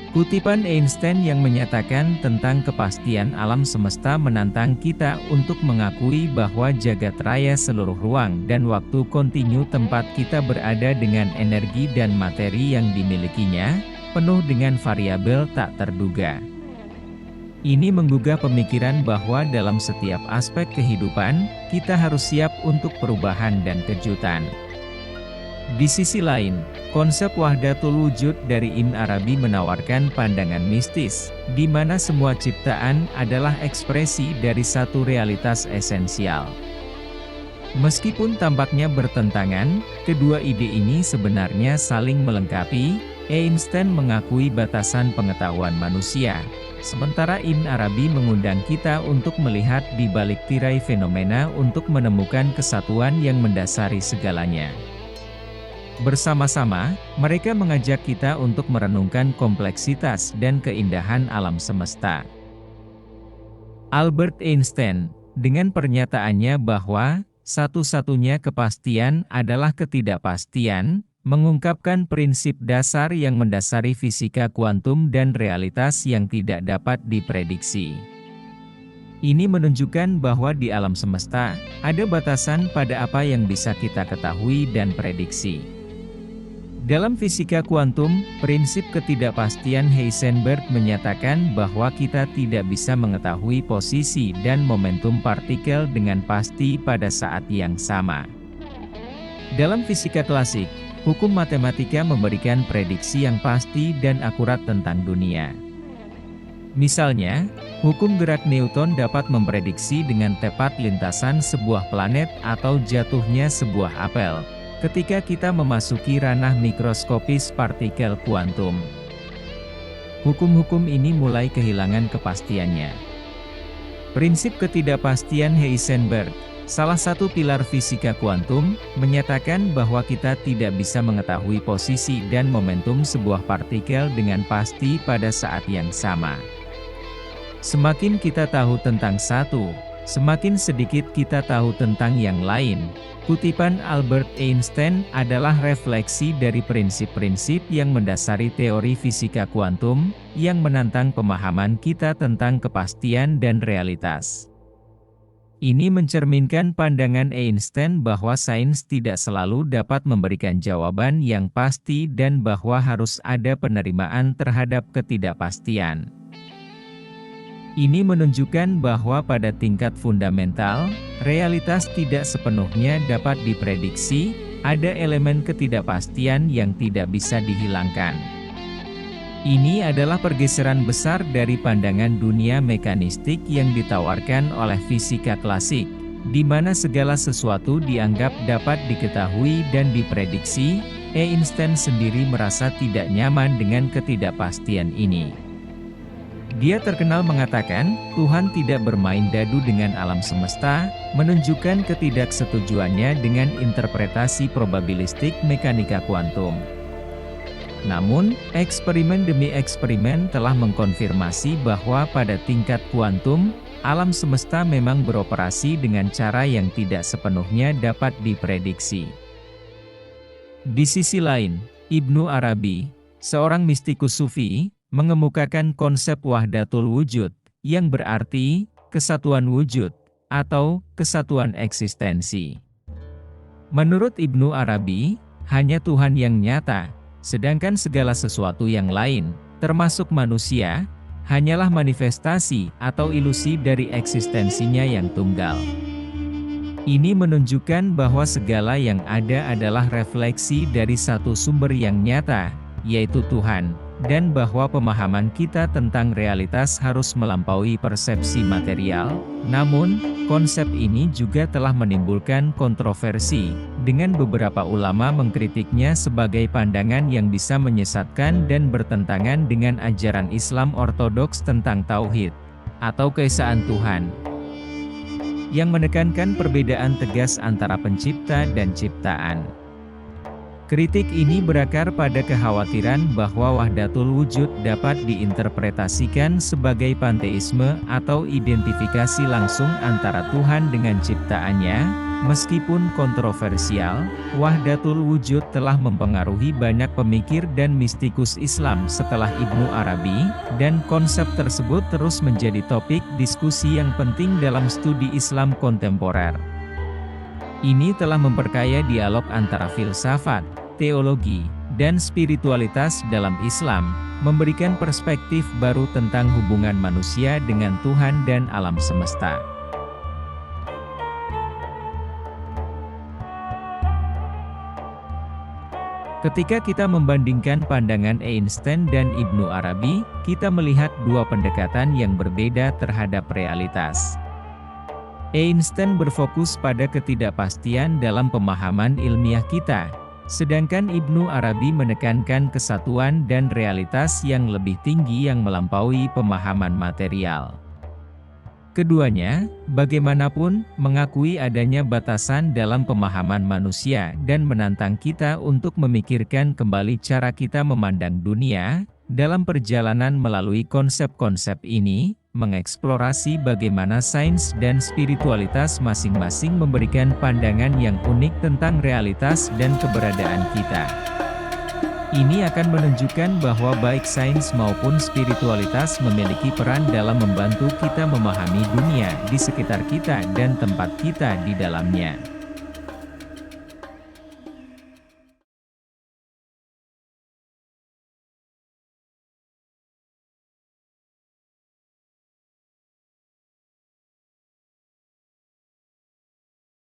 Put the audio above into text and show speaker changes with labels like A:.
A: Kutipan Einstein yang menyatakan tentang kepastian alam semesta menantang kita untuk mengakui bahwa jagat raya seluruh ruang dan waktu kontinu tempat kita berada dengan energi dan materi yang dimilikinya, penuh dengan variabel tak terduga. Ini menggugah pemikiran bahwa dalam setiap aspek kehidupan, kita harus siap untuk perubahan dan kejutan. Di sisi lain, konsep Wahdatul Wujud dari Ibn Arabi menawarkan pandangan mistis, di mana semua ciptaan adalah ekspresi dari satu realitas esensial. Meskipun tampaknya bertentangan, kedua ide ini sebenarnya saling melengkapi. Einstein mengakui batasan pengetahuan manusia, sementara Ibn Arabi mengundang kita untuk melihat di balik tirai fenomena untuk menemukan kesatuan yang mendasari segalanya. Bersama-sama, mereka mengajak kita untuk merenungkan kompleksitas dan keindahan alam semesta. Albert Einstein, dengan pernyataannya bahwa satu-satunya kepastian adalah ketidakpastian, mengungkapkan prinsip dasar yang mendasari fisika kuantum dan realitas yang tidak dapat diprediksi. Ini menunjukkan bahwa di alam semesta, ada batasan pada apa yang bisa kita ketahui dan prediksi. Dalam fisika kuantum, prinsip ketidakpastian Heisenberg menyatakan bahwa kita tidak bisa mengetahui posisi dan momentum partikel dengan pasti pada saat yang sama. Dalam fisika klasik, hukum matematika memberikan prediksi yang pasti dan akurat tentang dunia. Misalnya, hukum gerak Newton dapat memprediksi dengan tepat lintasan sebuah planet atau jatuhnya sebuah apel, ketika kita memasuki ranah mikroskopis partikel kuantum. Hukum-hukum ini mulai kehilangan kepastiannya. Prinsip ketidakpastian Heisenberg, salah satu pilar fisika kuantum, menyatakan bahwa kita tidak bisa mengetahui posisi dan momentum sebuah partikel dengan pasti pada saat yang sama. Semakin kita tahu tentang satu, semakin sedikit kita tahu tentang yang lain. Kutipan Albert Einstein adalah refleksi dari prinsip-prinsip yang mendasari teori fisika kuantum, yang menantang pemahaman kita tentang kepastian dan realitas. Ini mencerminkan pandangan Einstein bahwa sains tidak selalu dapat memberikan jawaban yang pasti dan bahwa harus ada penerimaan terhadap ketidakpastian. Ini menunjukkan bahwa pada tingkat fundamental, realitas tidak sepenuhnya dapat diprediksi, ada elemen ketidakpastian yang tidak bisa dihilangkan. Ini adalah pergeseran besar dari pandangan dunia mekanistik yang ditawarkan oleh fisika klasik, di mana segala sesuatu dianggap dapat diketahui dan diprediksi. Einstein sendiri merasa tidak nyaman dengan ketidakpastian ini. Dia terkenal mengatakan, Tuhan tidak bermain dadu dengan alam semesta, menunjukkan ketidaksetujuannya dengan interpretasi probabilistik mekanika kuantum. Namun, eksperimen demi eksperimen telah mengkonfirmasi bahwa pada tingkat kuantum, alam semesta memang beroperasi dengan cara yang tidak sepenuhnya dapat diprediksi. Di sisi lain, Ibnu Arabi, seorang mistikus sufi, mengemukakan konsep wahdatul wujud, yang berarti kesatuan wujud, atau kesatuan eksistensi. Menurut Ibnu Arabi, hanya Tuhan yang nyata, sedangkan segala sesuatu yang lain, termasuk manusia, hanyalah manifestasi atau ilusi dari eksistensinya yang tunggal. Ini menunjukkan bahwa segala yang ada adalah refleksi dari satu sumber yang nyata, yaitu Tuhan, dan bahwa pemahaman kita tentang realitas harus melampaui persepsi material. Namun, konsep ini juga telah menimbulkan kontroversi, dengan beberapa ulama mengkritiknya sebagai pandangan yang bisa menyesatkan dan bertentangan dengan ajaran Islam ortodoks tentang tauhid, atau keesaan Tuhan, yang menekankan perbedaan tegas antara pencipta dan ciptaan. Kritik ini berakar pada kekhawatiran bahwa wahdatul wujud dapat diinterpretasikan sebagai panteisme atau identifikasi langsung antara Tuhan dengan ciptaannya, Meskipun kontroversial, Wahdatul Wujud telah mempengaruhi banyak pemikir dan mistikus Islam setelah Ibnu Arabi, dan konsep tersebut terus menjadi topik diskusi yang penting dalam studi Islam kontemporer. Ini telah memperkaya dialog antara filsafat, teologi, dan spiritualitas dalam Islam, memberikan perspektif baru tentang hubungan manusia dengan Tuhan dan alam semesta. Ketika kita membandingkan pandangan Einstein dan Ibnu Arabi, kita melihat dua pendekatan yang berbeda terhadap realitas. Einstein berfokus pada ketidakpastian dalam pemahaman ilmiah kita, sedangkan Ibnu Arabi menekankan kesatuan dan realitas yang lebih tinggi yang melampaui pemahaman material. Keduanya, bagaimanapun, mengakui adanya batasan dalam pemahaman manusia dan menantang kita untuk memikirkan kembali cara kita memandang dunia. Dalam perjalanan melalui konsep-konsep ini, mengeksplorasi bagaimana sains dan spiritualitas masing-masing memberikan pandangan yang unik tentang realitas dan keberadaan kita. Ini akan menunjukkan bahwa baik sains maupun spiritualitas memiliki peran dalam membantu kita memahami dunia di sekitar kita dan tempat kita di dalamnya.